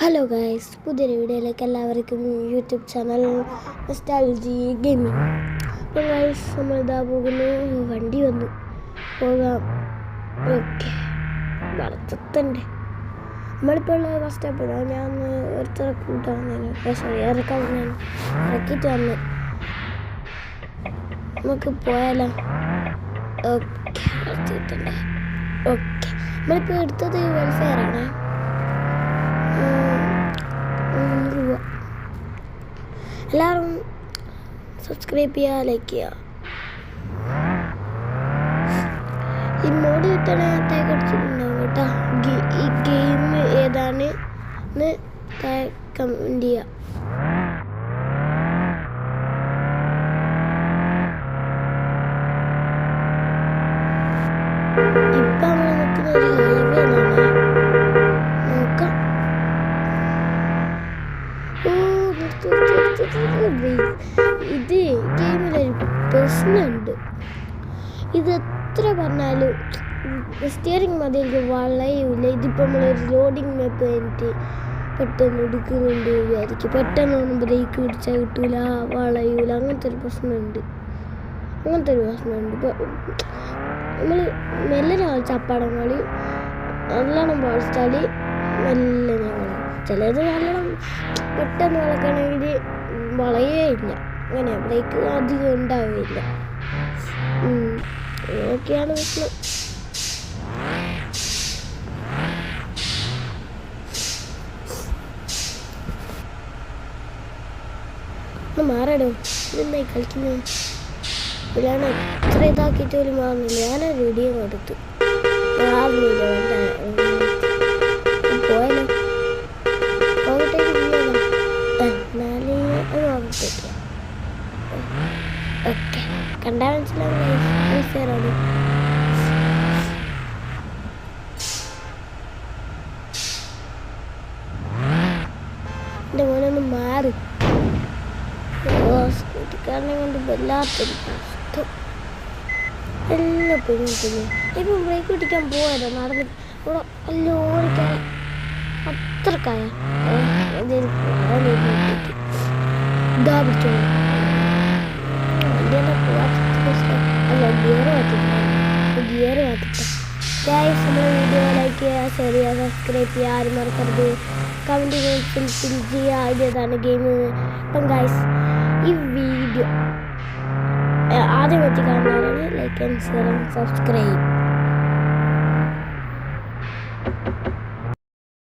Hello guys, പുതിയൊരു വീഡിയോയിലേക്ക് എല്ലാവർക്കും യൂട്യൂബ് ചാനൽ നൊസ്റ്റാൾജി ഗെയിമിംഗ്. അപ്പോൾ ഗൈസ്, നമ്മളിതാ പോകുന്നു. വണ്ടി വന്നു, പോകാം. ഓക്കെ, വളർത്തണ്ടേ. നമ്മളിപ്പോൾ ഉള്ള ബസ് സ്റ്റോപ്പ്. ഞാൻ ഒരുത്തരെ ഇറക്കാൻ ഞാൻ ഇറക്കിയിട്ട് വന്നു. നമുക്ക് പോയാലോ? ഓക്കെ, വളർത്തിയിട്ടുണ്ട്. ഓക്കെ, നമ്മളിപ്പോൾ എടുത്തത് വെൽഫെയറാണ്. എല്ലാവരും സബ്സ്ക്രൈബ് ചെയ്യുക, ലൈക്ക് ചെയ്യുക. ഈ മോഡ് കിട്ടണ ടാഗ് അടിച്ചിട്ടുണ്ടാവും കേട്ടോ. ഈ ഗെയിം ഏതാണ് എന്ന് കമൻറ്റ് ചെയ്യുക. ഇപ്പം നമ്മൾ നിൽക്കുന്ന ഒരു ഹൈവേയിലാണ്. നോക്കാം. ഇത് ഗെയിമിലൊരു പ്രശ്നമുണ്ട്. ഇത് എത്ര പറഞ്ഞാലും സ്റ്റിയറിംഗ് മതിലേക്ക് വളയൂല. ഇതിപ്പോൾ നമ്മളൊരു ലോഡിങ് മാപ്പ് കഴിഞ്ഞിട്ട് പെട്ടെന്ന് എടുക്കുന്നുണ്ട് വിചാരിക്കും. പെട്ടെന്നൊന്നും ബ്രേക്ക് പിടിച്ചാൽ കിട്ടൂല, വളയൂല. അങ്ങനത്തെ ഒരു പ്രശ്നമുണ്ട്. ഇപ്പോൾ നമ്മൾ മെല്ലനെ കളിച്ച അപ്പാടങ്ങൾ നല്ലോണം വളച്ചാൽ മെല്ലനെ വളയും. ചിലത് നല്ലോണം പെട്ടെന്ന് വളക്കണമെങ്കിൽ വളയേ ഇല്ല. അങ്ങനെ ബ്രേക്ക് അധികം ഉണ്ടാവുകയില്ല. ഇതൊക്കെയാണ് പ്രശ്നം. മാറണം. ഇതെന്തായി കളിക്കുന്നത്? ഞാൻ എത്ര ഇതാക്കിയിട്ട് പോലും മാറുന്നില്ല. ഞാനൊരു വീഡിയോ കൊടുത്തു. മാറുന്നില്ല. പോയാലോ? ഓക്കെ, കണ്ടാ മനസ്സിലാവും. എൻ്റെ മോനൊന്ന് മാറി. സ്കൂട്ടിക്കാരനെ കൊണ്ട് വല്ലാത്തൊരു കഷ്ടം. എല്ലാം പെണ്ണു. ഇപ്പം ബ്രേക്ക് പിടിക്കാൻ പോയാലോ? നടന്ന് ഇവിടെ ലോറിക്കായ അത്രക്കായ ഇതാ പിടിച്ചോ. ഗിയർ മാറ്റിട്ട. ഗൈസ്, നമ്മൾ വീഡിയോ ലൈക്ക് ചെയ്യുക, ഷെയർ ചെയ്യുക, സബ്സ്ക്രൈബ് ചെയ്യുക. ആരും മറക്കരുത്. കമൻറ്റ് ഫിൽ ചെയ്യുക. ഇതേതാണ് ഗെയിം. അപ്പം ഗൈസ്, ഈ വീഡിയോ ആദ്യം പറ്റി കാണുന്നവരാണ് like and share and subscribe.